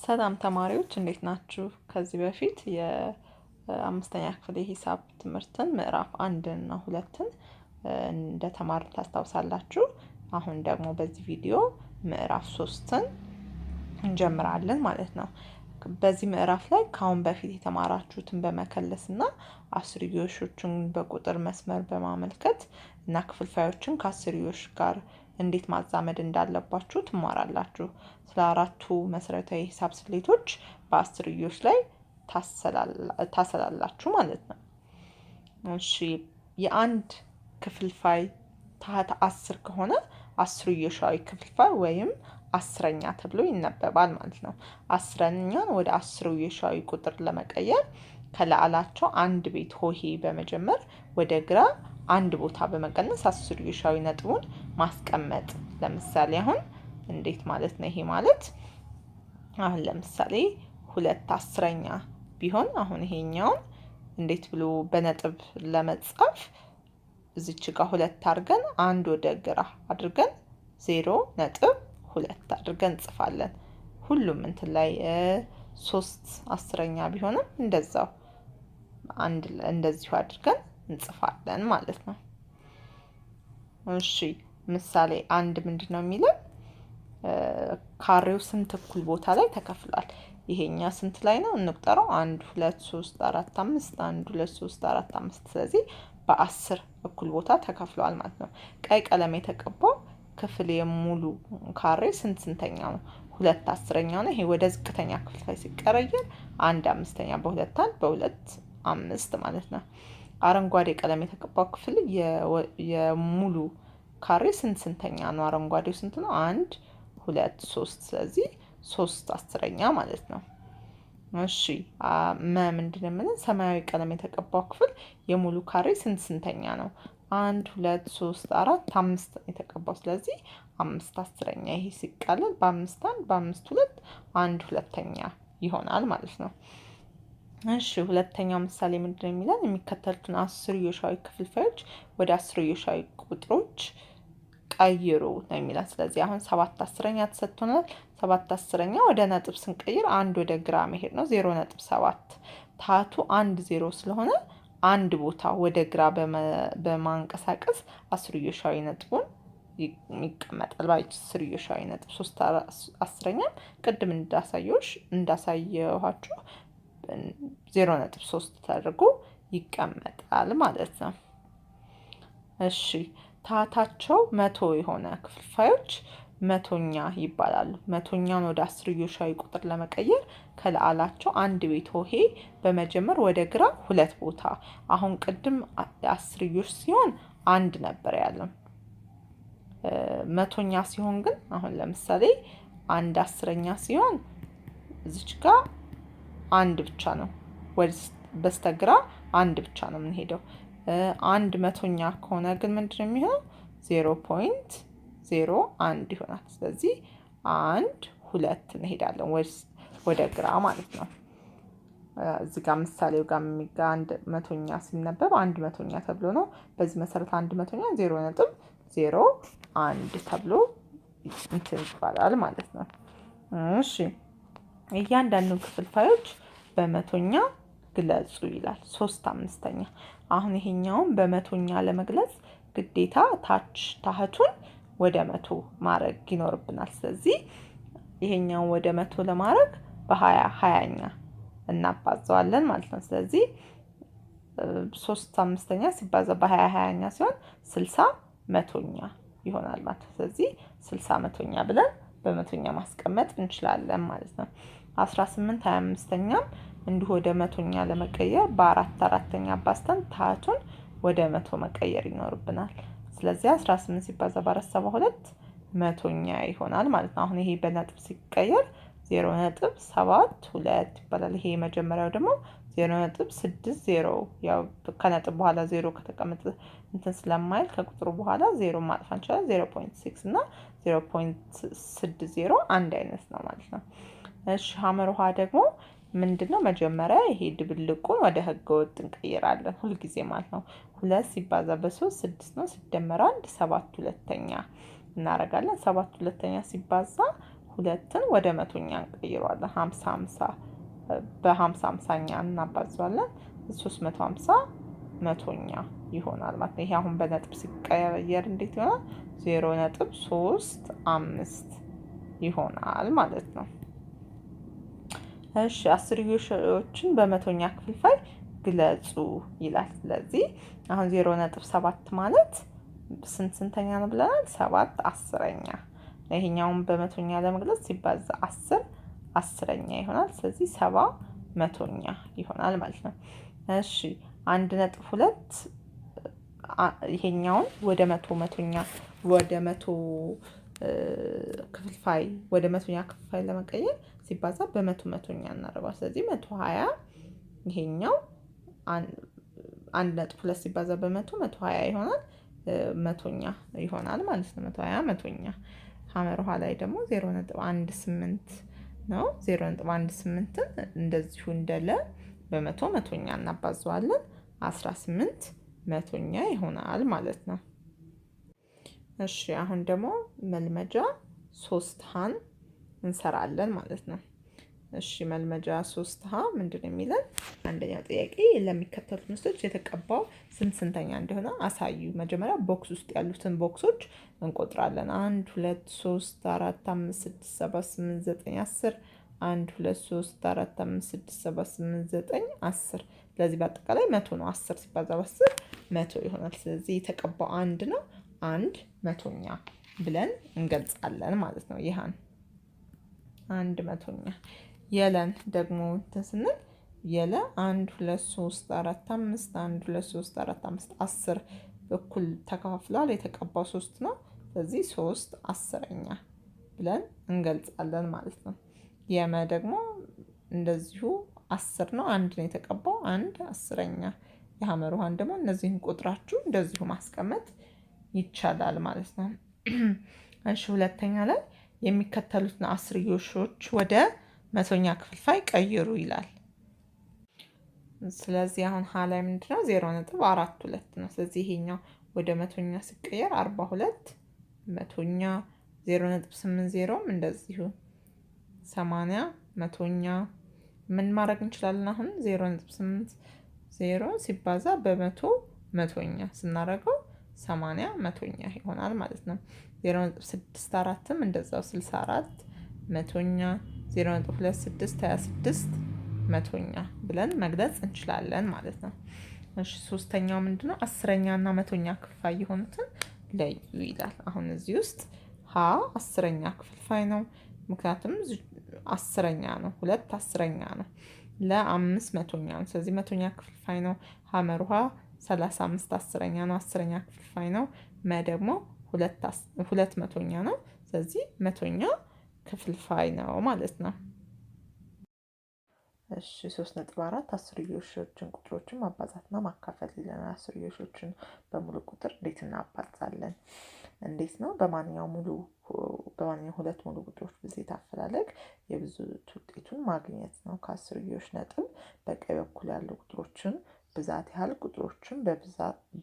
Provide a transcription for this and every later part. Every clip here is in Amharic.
ሰላም ተማሪዎች እንዴት ናችሁ? ከዚህ በፊት የአምስተኛ ክፍል የሂሳብ ትምህርትን ምዕራፍ 1 እና 2ን እንደተማርን ታስታውሳላችሁ። አሁን ደግሞ በዚህ ቪዲዮ ምዕራፍ 3ን እንጀምራለን ማለት ነው። በዚህ ምዕራፍ ላይ ከአሁን በፊት የተማራችሁትን በመከለስና አስርዮሾችን በቁጥር መስመር በማመልከት እና ክፍልፋዮችን ከአስርዮሽ ጋር እንዴት ማዛመድ እንዳለባችሁ ትማራላችሁ። ስለ አራቱ መሰረታዊ ሂሳብ ስሌቶች በአስርዮሽ ላይ ታሰላላችሁ ማለት ነው። እሺ የአንድ ክፍልፋይ ታህት 10 ከሆነ አስርዮሻዊ ክፍልፋይ ወይም አስረኛ ተብሎ ይነበባል ማለት ነው። አስረኛን ወደ አስርዮሻዊ ቁጥር ለመቀየር ከላዕላቸው አንድ ቤት ሆሄ በመጀመር ወደ ግራ አንድ ቦታ በመቀነስ አስርዮሻዊ ነጥቡን ማስቀመጥ። ለምሳሌ አሁን እንዴት ማለት ነው? ይሄ ማለት አሁን ለምሳሌ 2/10 ቢሆን አሁን ይሄኛውን እንዴት ብሎ በነጥብ ለመጻፍ እዚች ጋር 2 አድርገን አንድ ወደ ግራ አድርገን 0.2 አድርገን እንጽፋለን። ሁሉም እንትን ላይ 3/10 ቢሆንም እንደዛው እንደዚሁ አድርገን እንጽፋለን ማለት ነው። እሺ ምሳሌ አንድ ምንድነው የሚለው? ካሬው ስንት እኩል ቦታ ላይ ተከፍሏል? ይሄኛ ስንት ላይ ነው እንቁጠረው? 1 2 3 4 5 1 2 3 4 5 ስለዚህ በ10 እኩል ቦታ ተከፍሏል ማለት ነው። ቀይ ቀለም የተቀባው ክፍል የሙሉ ካሬ ስንተኛ ነው? 2/10 ነው። ይሄ ወደ ዝቅተኛ ክፍል ላይ ሲቀየር 1/5 በ2 1 በ2 5 ማለት ነው። አረንጓዴ ቀለም የተቀባው ክፍል የሙሉ ካሬ ስንተኛ ነው? አረንጓዴው ስንት ነው? 1 2 3 ስለዚህ 3/10 ማለት ነው። እሺ ምንድነው የምንለው? ሰማያዊ ቀለም የተቀባው ክፍል የሙሉ ካሬ ስንተኛ ነው? 1 2 3 4 5 የተቀባው ስለዚህ 5/10 ይሄ ሲቃለል በ5 1 በ5 2 1 2ኛ ይሆናል ማለት ነው። እሺ ሁለተኛው ምሳሌ ምንድነው የሚለን? የሚከተሉትን አስርዮሻዊ ክፍልፋዮች ወደ አስርዮሻዊ ቁጥሮች ቀይሩ ነው የሚለን። ስለዚህ አሁን 7/10 ተሰጥቶናል። 7/10 ወደ ነጥብ ስንቀይር አንድ ወደ ግራ መሄድ ነው። 0.7 ታቱ 1 0 ስለሆነ አንድ ቦታ ወደ ግራ በማንቀሳቀስ አስርዮሻዊ ነጥቡን ይቀመጣል። በአስርዮሻዊ ነጥብ 3/10 ቅድም እንዳሳየኋችሁ 0.3 ተደርጎ ይቀመጣል ማለት ነው። እሺ ታህታቸው 100 የሆነ ክፍልፋዮች መቶኛ ይባላሉ። መቶኛን ወደ አስርዮሻዊ ቁጥር ለመቀየር ከላዕላቸው አንድ ቤት ሆሄ በመጀመር ወደ ግራ 2 ቦታ። አሁን ቅድም አስርዮሽ ሲሆን አንድ ነበር ያለው። መቶኛ ሲሆን ግን አሁን ለምሳሌ 1/10 ሲሆን እዚች ጋር አንድ ብቻ ነው። በስተግራ አንድ ብቻ ነው የምንሄደው። 1/100ኛ ከሆነ ግን ምንድነው የሚሆነው? 0.01 ይሆናል። ስለዚህ 1 2 እንሄዳለን ወደ ግራ ማለት ነው። እዚህ ጋር ምሳሌው ጋር 1/100ኛ ሲነበብ 1/100ኛ ተብሎ ነው። በዚህ መሰረት 1/100ኛ 0.01 ተብሎ እንትን ይባላል ማለት ነው። እሺ እያንዳንዱ ክፍልፋዮች በመቶኛ ግለጹ ይላል። 3/5 አሁን ይሄኛውን በመቶኛ ለመግለጽ ግዴታ ታህቱን ወደ 100 ማድረግ ይኖርብናል። ስለዚህ ይሄኛውን ወደ 100 ለማድረግ በ20ኛ እናባዛዋለን ማለት ነው። ስለዚህ 3/5 ሲባዛ በ20ኛ ሲሆን 60 መቶኛ ይሆናል ማለት ነው። ስለዚህ 60 መቶኛ ብለን በመቶኛ ማስቀመጥ እንችላለን ማለት ነው። 18 25ኛም እንዲሁ ወደ መቶኛ ለመቀየር በ4/4 አባዝተን ታህቱን ወደ 100 መቀየር ይኖርብናል። ስለዚህ 18 ሲባዛ በ472 መቶኛ ይሆናል ማለት ነው። አሁን ይሄ በነጥብ ሲቀየር 0.72 ይባላል። ይሄ የመጀመሪያው ደግሞ 0.60 ያው ከነጥብ በኋላ 0 ከተቀመጠ እንትን ስለማይል ከቁጥሩ በኋላ 0 ማጥፋት እንችላለን። 0.6 እና 0.60 አንድ አይነት ነው ማለት ነው። እሺ ሐመር ውሃ ደግሞ ምንድነው? መጀመሪያ ይሄ ድብልቁን ወደ ህገ ወጥ እንቀይራለን ሁልጊዜ ማለት ነው። 2 ሲባዛ በ3 6 ነው። ሲደመር 1 7/2 እናደርጋለን። 7/2 ሲባዛ ሁለትን ወደ መቶኛ እንቀይረዋለን። 50 በ50 እናባዛዋለን። 350 መቶኛ ይሆናል ማለት ነው። ይሄ አሁን በነጥብ ሲቀየር እንዴት ይሆናል? 0.35 ይሆናል ማለት ነው። እሺ አስርዮሾችን በመቶኛ ክፍልፋይ ግለጹ ይላል። ስለዚህ አሁን 0.7 ማለት ስንተኛ ነው ብለናል? 7 አስረኛ። ይሄኛውን በመቶኛ ለመግለጽ ሲባዛ 10 አስረኛ ይሆናል። ስለዚህ 70 መቶኛ ይሆናል ማለት ነው። እሺ 1.2 ይሄኛውን ወደ መቶኛ ወደ ክፍልፋይ ወደ መቶኛ ክፍልፋይ ለመቀየር ሲባዛ በመቶኛ እናደርገዋለን። ስለዚህ 120 ይሄኛው 1.2 ሲባዛ በ120 ይሆናል። መቶኛ ይሆናል ማለት ነው። 120 መቶኛ። ሀመር ውሃ ላይ ደግሞ 0.18 ነው። 0.18ን እንደዚሁ እንደለ መቶኛ እናባዘዋለን። 18 መቶኛ ይሆናል ማለት ነው። እሺ አሁን ደግሞ መልመጃ 3ሀን እንሰራለን ማለት ነው። እሺ መልመጃ 3ሀ ምንድነው የሚለን? አንደኛው ጥያቄ ለሚከተሉት ምስሎች የተቀባው ስንተኛ እንደሆነ አሳዩ። መጀመሪያ ቦክስ ውስጥ ያሉትን ቦክሶች እንቆጥራለን። 1 2 3 4 5 6 7 8 9 10 1 2 3 4 5 6 7 8 9 10 ስለዚህ በአጠቃላይ 100 ነው። 10 ሲባዛ በ10 100 ይሆናል። ስለዚህ የተቀባው 1 ነው። 1 መቶኛ ብለን እንገልጻለን ማለት ነው። ይሄን 1 መቶኛ። የለን ደግሞ እንትን ስንል የለ 1 2 3 4 5 1 2 3 4 5 10 እኩል ተከፋፍለዋል። የተቀባው 3 ነው። ስለዚህ 3 አስረኛ ብለን እንገልጻለን ማለት ነው። የመ ደግሞ እንደዚሁ 10 ነው። 1 ነው የተቀባው 1 አስረኛ። የሐመር ውሃን ደግሞ እነዚህን ቁጥራችሁ እንደዚሁ ማስቀመጥ ይቻላል ማለት ነው። እሺ ሁለተኛ ላይ የሚከተሉትን አስርዮሾች ወደ መቶኛ ክፍልፋይ ቀይሩ ይላል። ስለዚህ አሁን ሀ ላይ ምንድነው? 0.42 ነው። ስለዚህ ይሄኛው ወደ መቶኛ ሲቀየር 42 መቶኛ። 0.80ም እንደዚሁ 80 መቶኛ። ምን ማድረግ እንችላለን? አሁን 0.80 ሲባዛ በመቶ መቶኛ ስናደርገው 80 መቶኛ ይሆናል ማለት ነው። 0.64ም እንደዛው 64 መቶኛ። 0.26 26 መቶኛ ብለን መግለጽ እንችላለን ማለት ነው። እሺ ሶስተኛው ምንድነው? አስረኛ እና መቶኛ ክፍልፋይ የሆኑትን ለዩ ይላል። አሁን እዚህ ውስጥ ሀ አስረኛ ክፍልፋይ ነው። ምክንያቱም አስረኛ ነው። 2 አስረኛ ነው። ለ5 መቶኛ ነው። ስለዚህ መቶኛ ክፍልፋይ ነው። ሀመር ውሃ 35 አስረኛ ነው። አስረኛ ክፍልፋይ ነው። መ ደግሞ 2 መቶኛ ነው። ስለዚህ መቶኛ ክፍልፋይ ነው ማለት ነው። እሺ 3.4 አስርዮሾችን ቁጥሮችን ማባዛትና ማካፈል ይለናል። አስርዮሾችን በሙሉ ቁጥር እንዴት እናባዛለን? እንዴት ነው? በማንኛውም ሁለት ሙሉ ቁጥሮች ብዜት አፈላለግ የብዜት ውጤቱን ማግኘት ነው። ከአስርዮሽ ነጥብ በቀኝ በኩል ያሉ ቁጥሮችን ብዛት ያህል ቁጥሮችን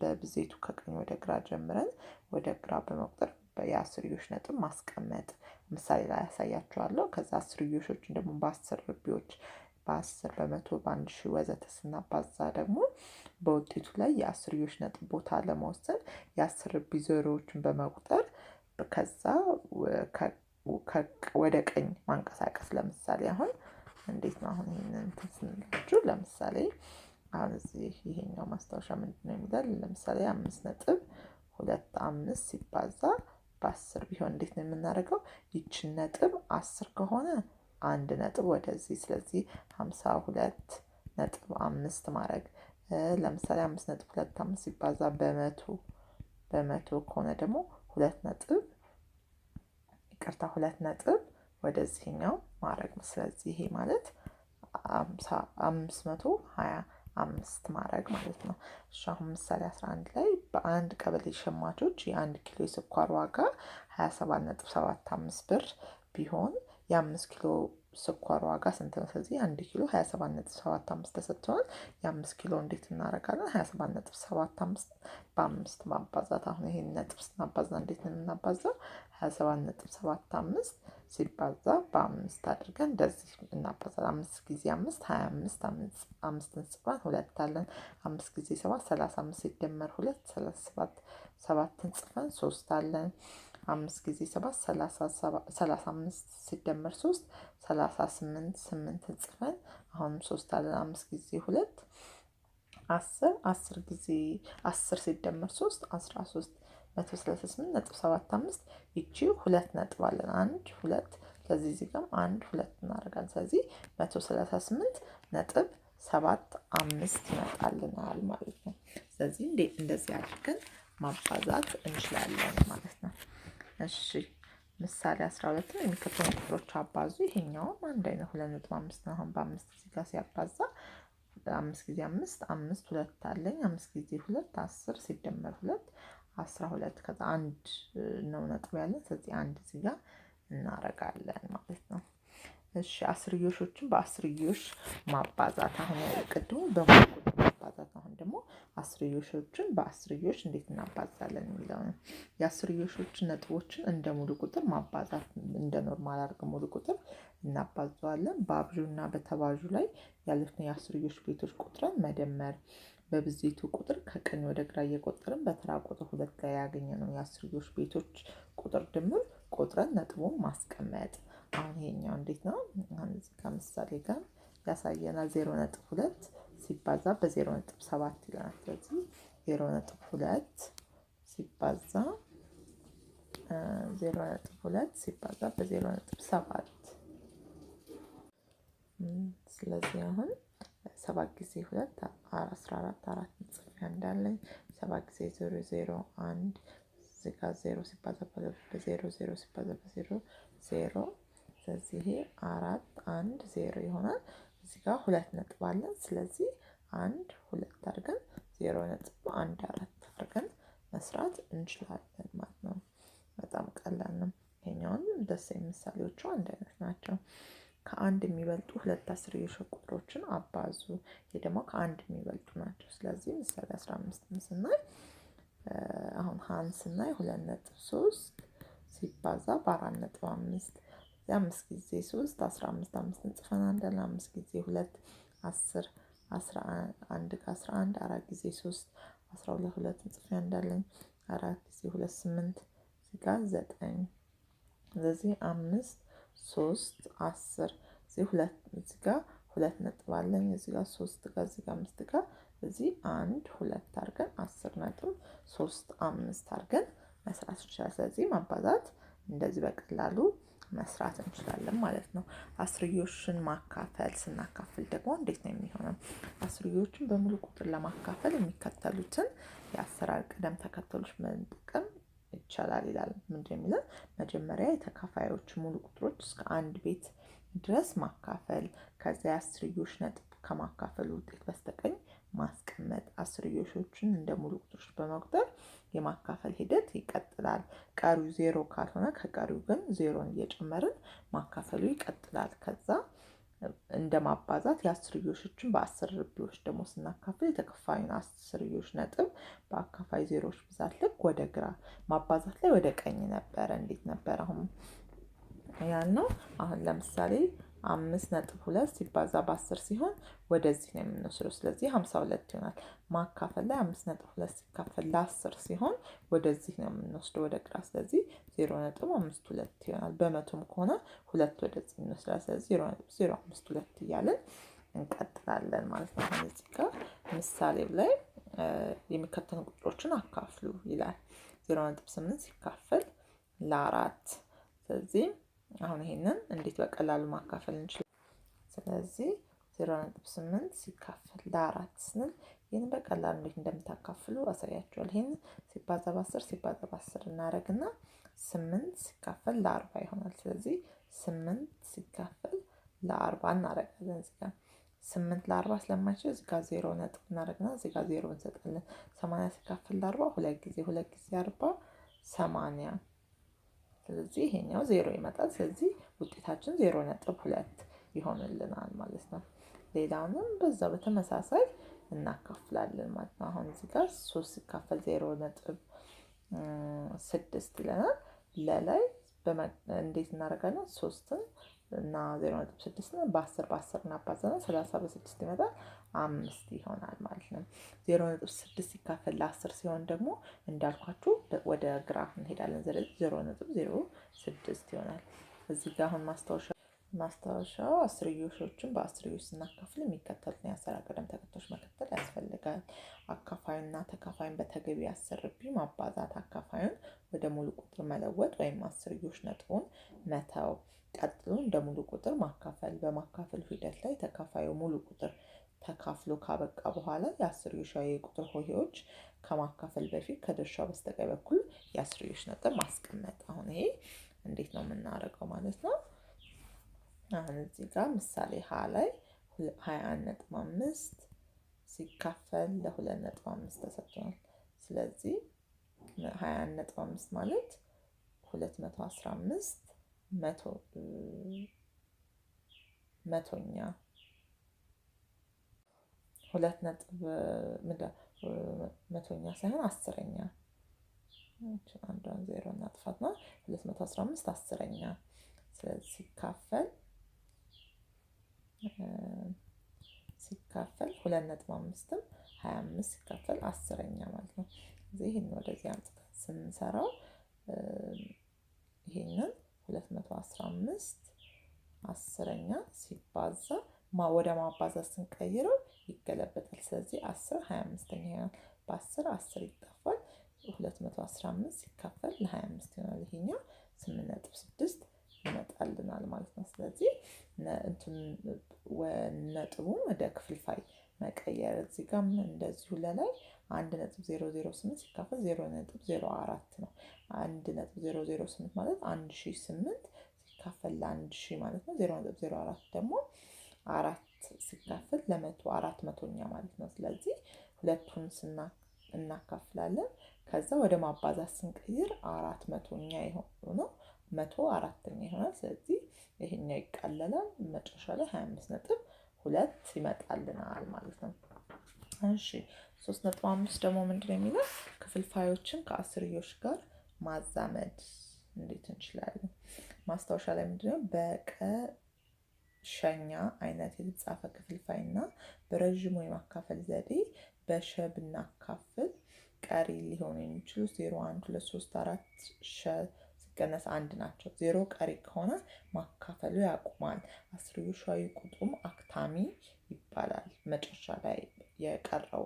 በብዜቱ ከቀኝ ወደ ግራ ጀምረን ወደ ግራ በመቁጠር የአስርዮሽ ነጥብ ማስቀመጥ። ምሳሌ ላይ ያሳያችኋለሁ። ከዛ አስርዮሾችን ደግሞ በ10 ርቢዎች በ10 በመቶ በ1000 ወዘተ ስናባዛ ደግሞ በውጤቱ ላይ የአስርዮሽ ነጥብ ቦታ ለመወሰን የ10 ርቢ ዜሮዎችን በመቁጠር ከዛ ወደ ቀኝ ማንቀሳቀስ። ለምሳሌ አሁን እንዴት ነው? አሁን ይሄንን እንትን ስንላችሁ ለምሳሌ አሁን እዚህ ይሄኛው ማስታወሻ ምንድነው የሚላል? ለምሳሌ 5.25 ሲባዛ በ10 ቢሆን እንዴት ነው የምናደርገው? ይችን ነጥብ 10 ከሆነ 1 ነጥብ ወደዚህ፣ ስለዚህ 52.5 ማድረግ። ለምሳሌ 5.25 ሲባዛ በመቶ ከሆነ ደግሞ 2 ነጥብ ወደዚህኛው ማድረግ ነው። ስለዚህ ይሄ ማለት 525 ማድረግ ማለት ነው። እሺ አሁን ምሳሌ 11 ላይ በአንድ ቀበሌ ሸማቾች የ1 ኪሎ የስኳር ዋጋ 27.75 ብር ቢሆን የ5 ኪሎ ስኳር ዋጋ ስንት ነው? ስለዚህ 1 ኪሎ 27.75 ተሰጥቶናል። የ5 ኪሎ እንዴት እናደርጋለን? 27.75 በ5 ማባዛት። አሁን ይሄን ነጥብ ስናባዛ እንዴት ነው የምናባዛው? 27.75 ሲባዛ በ5 አድርገን እንደዚህ እናባዛለን። 5 ጊዜ 5 25፣ 5ን ጽፈን 2 አለን። 5 ጊዜ 7 35 ሲደመር 2 37፣ 7ን ጽፈን 3 አለን። 5 ጊዜ 7 35 ሲደመር 3 38፣ 8ን ጽፈን አሁንም 3 አለን። 5 ጊዜ 2 10፣ 10 ጊዜ 10 ሲደመር 3 13፣ 138.75 ይቺ 2 ነጥብ አለን። 1 2 ስለዚህ እዚህ ጋርም 1 2 እናደርጋለን። ስለዚህ 138.75 ይመጣልናል ማለት ነው። ስለዚህ እንደዚህ አድርገን ማባዛት እንችላለን ማለት ነው። እሺ ምሳሌ 12 የሚከተሉ ቁጥሮች አባዙ። ይሄኛውም አንድ አይነት 2.5 ነው። አሁን በ5 እዚህ ጋር ሲያባዛ 5 ጊዜ 5 5 2 አለኝ። 5 ጊዜ 2 10 ሲደመር 2 12 ከዛ 1 ነው ነጥብ ያለን። ስለዚህ 1 እዚህ ጋር እናረጋለን ማለት ነው። እሺ አስርዮሾችን በአስርዮሽ ማባዛት። አሁን ቅድሙ በሙሉ ቁጥር ማባዛት፣ አሁን ደግሞ አስርዮሾችን በአስርዮሽ እንዴት እናባዛለን የሚለው ነው። የአስርዮሾችን ነጥቦችን እንደ ሙሉ ቁጥር ማባዛት፣ እንደ ኖርማል አድርገን ሙሉ ቁጥር እናባዛዋለን። በአብዡና በተባዡ ላይ ያሉትን የአስርዮሽ ቤቶች ቁጥርን መደመር። በብዜቱ ቁጥር ከቀኝ ወደ ግራ እየቆጠርን በተራ ቁጥር 2 ላይ ያገኘነው የአስርዮሽ ቤቶች ቁጥር ድምር ቁጥርን ነጥቡን ማስቀመጥ። አሁን ይሄኛው እንዴት ነው? አሁን እዚህ ጋር ምሳሌ ጋር ያሳየናል። 0.2 ሲባዛ በ0.7 ይለናል። ስለዚህ 0.2 ሲባዛ 0.2 ሲባዛ በ0.7 ስለዚህ አሁን 7 ጊዜ 2 14 4 ጽፌ እንዳለኝ 7 ጊዜ 0 0 1 እዚህ ጋር 0 ሲባዛ በ0 0 ሲባዛ በ0 0 ስለዚህ ይሄ 4 1 0 ይሆናል። እዚህ ጋር 2 ነጥብ አለን። ስለዚህ 1 2 አድርገን 0.14 አድርገን መስራት እንችላለን ማለት ነው። በጣም ቀላል ነው። ይሄኛውንም ደስ ምሳሌዎቹ አንድ አይነት ናቸው። ከአንድ የሚበልጡ 2 አስርዮሽ ቁጥሮችን አባዙ። ይሄ ደግሞ ከአንድ የሚበልጡ ናቸው። ስለዚህ ምሳሌ 15 ስናይ አሁን ሀን ስናይ 2.3 ሲባዛ በ4.5 5 ጊዜ 3 15 5 ጽፈን አንዳለን። 5 ጊዜ 2 10 11 ከ11 4 ጊዜ 3 12 2 ጽፈን እንዳለን 4 ጊዜ 2 8 እዚህ ጋር 9 ስለዚህ 5 3 10 እዚህ 2 እዚህ ጋር 2 ነጥብ አለኝ። እዚህ ጋር 3 ጋር እዚህ ጋር 5 ጋር እዚህ 1 2 አድርገን 10 ነጥብ 3 5 አድርገን መስራት እንችላለን። ስለዚህ ማባዛት እንደዚህ በቀላሉ መስራት እንችላለን ማለት ነው። አስርዮሽን ማካፈል ስናካፍል ደግሞ እንዴት ነው የሚሆነው? አስርዮችን በሙሉ ቁጥር ለማካፈል የሚከተሉትን የአሰራር ቅደም ተከተሎች መጠቀም ይቻላል ይላል። ምንድነው የሚለው? መጀመሪያ የተካፋዮች ሙሉ ቁጥሮች እስከ አንድ ቤት ድረስ ማካፈል፣ ከዚያ የአስርዮሽ ነጥብ ከማካፈል ውጤት በስተቀኝ ማስቀመጥ። አስርዮሾችን እንደ ሙሉ ቁጥሮች በመቁጠር የማካፈል ሂደት ይቀጥላል። ቀሪው 0 ካልሆነ ከቀሪው ግን 0ን እየጨመርን ማካፈሉ ይቀጥላል። ከዛ እንደ ማባዛት የአስርዮሾችን በ10 ርቢዎች ደግሞ ስናካፍል የተከፋዩን አስርዮሽ ነጥብ በአካፋይ ዜሮዎች ብዛት ልክ ወደ ግራ ማባዛት ላይ ወደ ቀኝ ነበረ። እንዴት ነበር አሁን ያልነው? አሁን ለምሳሌ 5.2 ሲባዛ በ10 ሲሆን ወደዚህ ነው የምንወስደው። ስለዚህ 52 ይሆናል። ማካፈል ላይ 5.2 ሲካፈል ለ10 ሲሆን ወደዚህ ነው የምንወስደው ወደ ግራ። ስለዚህ 0.52 ይሆናል። በመቶም ከሆነ 2 ወደዚህ እንወስዳለን። ስለዚህ 0.052 እያለን እንቀጥላለን ማለት ነው። አሁን እዚህ ጋር ምሳሌው ላይ የሚከተሉ ቁጥሮችን አካፍሉ ይላል። 0.8 ሲካፈል ለ4 ስለዚህ አሁን ይሄንን እንዴት በቀላሉ ማካፈል እንችላለን? ስለዚህ 0.8 ሲካፈል ለ4 ስንል ይሄን በቀላሉ እንዴት እንደምታካፍሉ አሳያችኋለሁ። ይሄን ሲባዛ በ10 ሲባዛ በ10 እናደርግና 8 ሲካፈል ለ40 ይሆናል። ስለዚህ 8 ሲካፈል ለ40 እናደርጋለን። እዚህ ጋር 8 ለ40 ስለማይችል እዚህ ጋር 0 ነጥብ እናደርግና እዚህ ጋር 0 እንሰጣለን። 80 ሲካፈል ለ40 2 ጊዜ 2 ጊዜ 40 80 ስለዚህ ይሄኛው 0 ይመጣል። ስለዚህ ውጤታችን 0.2 ይሆንልናል ማለት ነው። ሌላውንም በዛ በተመሳሳይ እናካፍላለን ማለት ነው። አሁን እዚህ ጋር 3 ሲካፈል 0.6 ይለናል። ለላይ እንዴት እናደርጋለን? 3ን እና 0.6 በ10 እናባዛለን። 30 በ6 ይመጣል 5 ይሆናል ማለት ነው። 0.6 ሲካፈል ለ10 ሲሆን ደግሞ እንዳልኳችሁ ወደ ግራፍ እንሄዳለን። 0.06 ይሆናል። እዚህ ጋር አሁን ማስታወሻው አስርዮሾችን በአስርዮሽ ስናካፍል የሚከተሉትን የአሰራር ቅደም ተከተሎች መከተል ያስፈልጋል። አካፋዩንና ተካፋዩን በተገቢ አሰርቢ ማባዛት፣ አካፋዩን ወደ ሙሉ ቁጥር መለወጥ ወይም አስርዮሽ ነጥቡን መተው። ቀጥሎ እንደ ሙሉ ቁጥር ማካፈል። በማካፈል ሂደት ላይ ተካፋዩ ሙሉ ቁጥር ተካፍሎ ካበቃ በኋላ የአስርዮሻዊ የቁጥር ሆሄዎች ከማካፈል በፊት ከድርሻው በስተቀኝ በኩል የአስርዮሽ ነጥብ ማስቀመጥ። አሁን ይሄ እንዴት ነው የምናደርገው ማለት ነው? አሁን እዚህ ጋር ምሳሌ ሀ ላይ 21.5 ሲካፈል ለ2.5 ተሰጥቷል። ስለዚህ 21.5 ማለት 215 መቶኛ 2 ሳይሆን አስረኛ አንዷን 0 እናጥፋት ነው 215 አስረኛ። ስለዚህ ሲካፈል 2.5ም 25 ሲካፈል አስረኛ ማለት ነው። እዚህ ይሄን ወደዚህ አምጥተን ስንሰራው ይሄንን 215 አስረኛ ሲባዛ ወደ ማባዛት ስንቀይረው ይገለበጣል። ስለዚህ 10 25ኛ ይሆናል። በ10 10 ይጠፋል። 215 ሲካፈል ለ25 ይሆናል። ይሄኛው 8.6 ይመጣልናል ማለት ነው። ስለዚህ ነጥቡን ወደ ክፍልፋይ መቀየር። እዚህ ጋር እንደዚሁ ለላይ 1.008 ሲካፈል 0.04 ነው። 1.008 ማለት 1008 ሲካፈል ለ1000 ማለት ነው። 0.04 ደግሞ 4 ሲካፈል ለ100 400ኛ ማለት ነው። ስለዚህ ሁለቱን እናካፍላለን። ከዛ ወደ ማባዛት ስንቀይር 400ኛ የሆነው 104ኛ ይሆናል። ስለዚህ ይሄኛው ይቃለላል። መጨረሻ ላይ 25.2 ይመጣልናል ማለት ነው። እሺ 3.5 ደግሞ ምንድነው የሚለው? ክፍልፋዮችን ከአስርዮሽ ጋር ማዛመድ እንዴት እንችላለን? ማስታወሻ ላይ ምንድነው በቀሸኛ አይነት የተጻፈ ክፍልፋይና በረዥሙ የማካፈል ዘዴ በሸ ብናካፍል ቀሪ ሊሆኑ የሚችሉ 0 1 2 3 4 ሸ ሲቀነስ 1 ናቸው። 0 ቀሪ ከሆነ ማካፈሉ ያቆማል። አስርዮሻዊ ቁጥሩም አክታሚ ይባላል። መጨረሻ ላይ የቀረው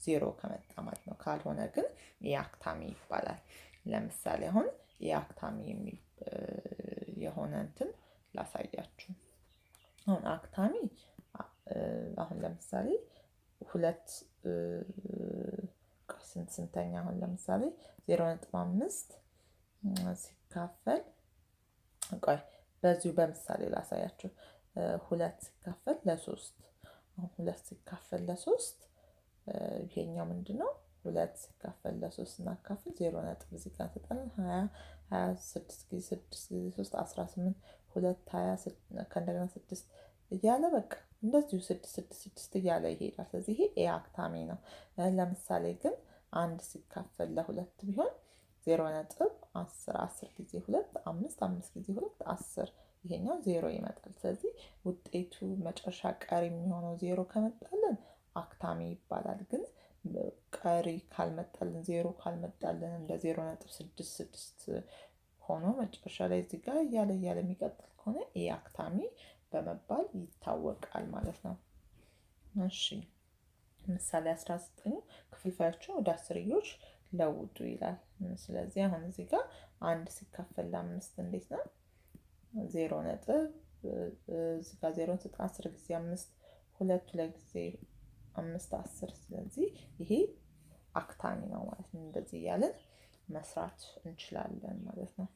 0 ከመጣ ማለት ነው። ካልሆነ ግን የአክታሚ ይባላል። ለምሳሌ አሁን የአክታሚ የሆነ ላሳያችሁ። አሁን አክታሚ አሁን ለምሳሌ ስንተኛ አሁን ለምሳሌ 0.5 ሲካፈል በዚሁ በምሳሌ ላሳያችሁ። 2 ሲካፈል ለ3 አሁን 2 ሲካፈል ለ3 ይሄኛው ምንድነው? 2 ሲካፈል ለ3 እናካፍል 0 ነጥብ እዚህ ጋር ተጠናን 26 ጊዜ 6 ጊዜ 3 18 2 20 ከእንደገና 6 እያለ በቃ እንደዚሁ 6 እያለ ይሄዳል። ስለዚህ ይሄ አክታሚ ነው። ለምሳሌ ግን 1 ሲካፈል ለ2 ቢሆን 0 ነጥብ 10 ጊዜ 2 5 ጊዜ 2 10 ይሄኛው 0 ይመጣል። ስለዚህ ውጤቱ መጨረሻ ቀሪ የሚሆነው 0 ከመጣልን አክታሚ ይባላል። ግን ቀሪ ካልመጣልን 0 ካልመጣልን እንደ 0.66 ሆኖ መጨረሻ ላይ እዚህ ጋር እያለ የሚቀጥል ከሆነ አክታሚ በመባል ይታወቃል ማለት ነው። እሺ ምሳሌ 19 ክፍልፋዮችን ወደ አስርዮሽ ለውጡ ይላል። ስለዚህ አሁን እዚህ ጋር 1 ሲካፈል ለ5 እንዴት ነው? 0 ነጥብ እዚህ ጋር 0 ነጥብ 10 ጊዜ 5 2 ጊዜ 5 10 ስለዚህ ይሄ አክታሚ ነው ማለት ነው። እንደዚህ እያለን መስራት እንችላለን ማለት ነው።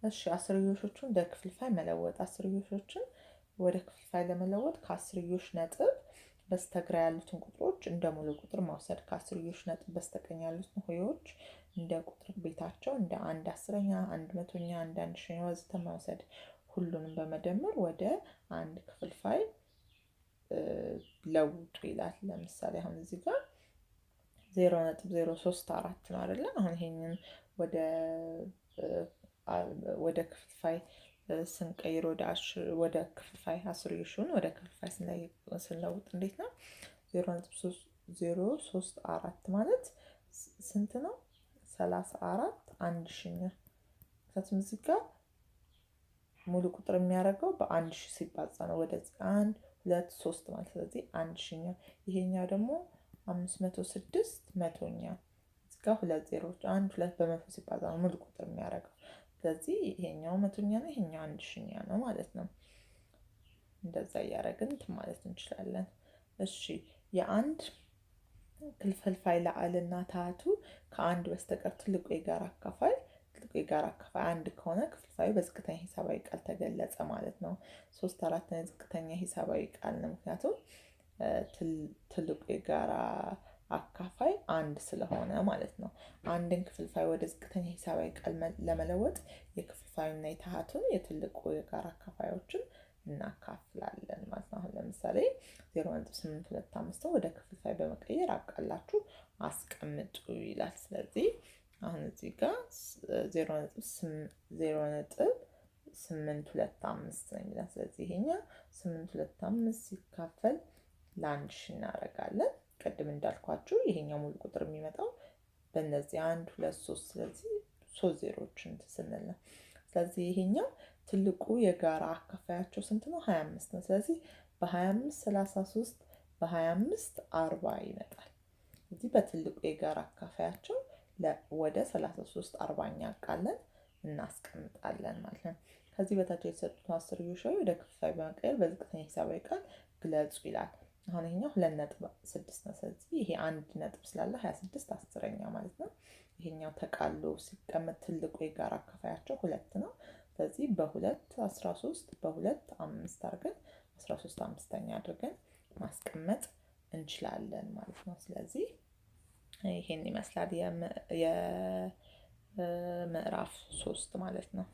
እሺ አስርዮሾቹን ወደ ክፍልፋይ መለወጥ። አስርዮሾችን ወደ ክፍልፋይ ለመለወጥ ከአስርዮሽ ነጥብ በስተግራ ያሉትን ቁጥሮች እንደ ሙሉ ቁጥር መውሰድ፣ ከአስርዮሽ ነጥብ በስተቀኝ ያሉትን ሆሄዎች እንደ ቁጥር ቤታቸው እንደ 1/10ኛ፣ 1/100ኛ፣ 1/1000ኛ ወዘተ መውሰድ። ሁሉንም በመደመር ወደ አንድ ክፍልፋይ ለውጡ ይላል። ለምሳሌ አሁን እዚህ ጋር 0.034 ነው አይደለ? አሁን ይሄንን ወደ ክፍልፋይ ስንቀይር ወደ ክፍልፋይ አስርዮሹን ወደ ክፍልፋይ ስንለውጥ እንዴት ነው? 0.034 ማለት ስንት ነው? 34/1000ኛ። ምክንያቱም እዚህ ጋር ሙሉ ቁጥር የሚያደርገው በ1000 ሲባዛ ነው። ወደዚህ 1 2 3 ማለት ስለዚህ 1000ኛ። ይሄኛው ደግሞ 506 መቶኛ። እዚህ ጋር 2 ዜሮዎች 1 2 በመቶ ሲባዛ ነው ሙሉ ቁጥር የሚያደርገው። ስለዚህ ይሄኛው መቶኛ ነው፣ ይሄኛው 1000ኛ ነው ማለት ነው። እንደዛ እያደረግን ማለት እንችላለን። እሺ የአንድ ክፍልፋይ ለአልና ታቱ ከአንድ በስተቀር ትልቁ የጋራ አካፋይ አንድ ከሆነ ክፍልፋዩ በዝቅተኛ ሂሳባዊ ቃል ተገለጸ ማለት ነው። 3/4 ዝቅተኛ ሂሳባዊ ቃል ነው። ምክንያቱም ትልቁ የጋራ አካፋይ አንድ ስለሆነ ማለት ነው። አንድን ክፍልፋይ ወደ ዝቅተኛ ሂሳባዊ ቃል ለመለወጥ የክፍልፋዩና የታሃቱን የትልቁ የጋራ አካፋዮችን እናካፍላለን ማለት ነው። አሁን ለምሳሌ 0.825 ወደ ክፍልፋይ በመቀየር አቃላችሁ አስቀምጡ ይላል። ስለዚህ አሁን እዚህ ጋር 0.825 ነው የሚለው። ስለዚህ ይሄኛው 825 ሲካፈል ለ1000 እናደርጋለን። ቅድም እንዳልኳችሁ ይሄኛው ሙሉ ቁጥር የሚመጣው በእነዚህ 1 2 3 ስለዚህ 3 ዜሮዎችን ስንል ነው። ስለዚህ ይሄኛው ትልቁ የጋራ አካፋያቸው ስንት ነው? 25 ነው። ስለዚህ በ25 33 በ25 40 ይመጣል። ስለዚህ በትልቁ የጋራ አካፋያቸው ወደ 33 40ኛ አቃለን እናስቀምጣለን ማለት ነው። ከዚህ በታች የተሰጡትን አስርዮሽ ወደ ክፍልፋይ በመቀየር በዝቅተኛ ሂሳባዊ ቃል ግለጹ ይላል። አሁን ይሄኛው 2.6 ነው። ስለዚህ ይሄ 1 ነጥብ ስላለ 26/10ኛ ማለት ነው። ይሄኛው ተቃሎ ሲቀመጥ ትልቁ የጋራ አካፋያቸው 2 ነው። ስለዚህ በ2 13 በ2 5 አድርገን 13/5ኛ አድርገን ማስቀመጥ እንችላለን ማለት ነው። ስለዚህ ይሄን ይመስላል የምዕራፍ 3 ማለት ነው።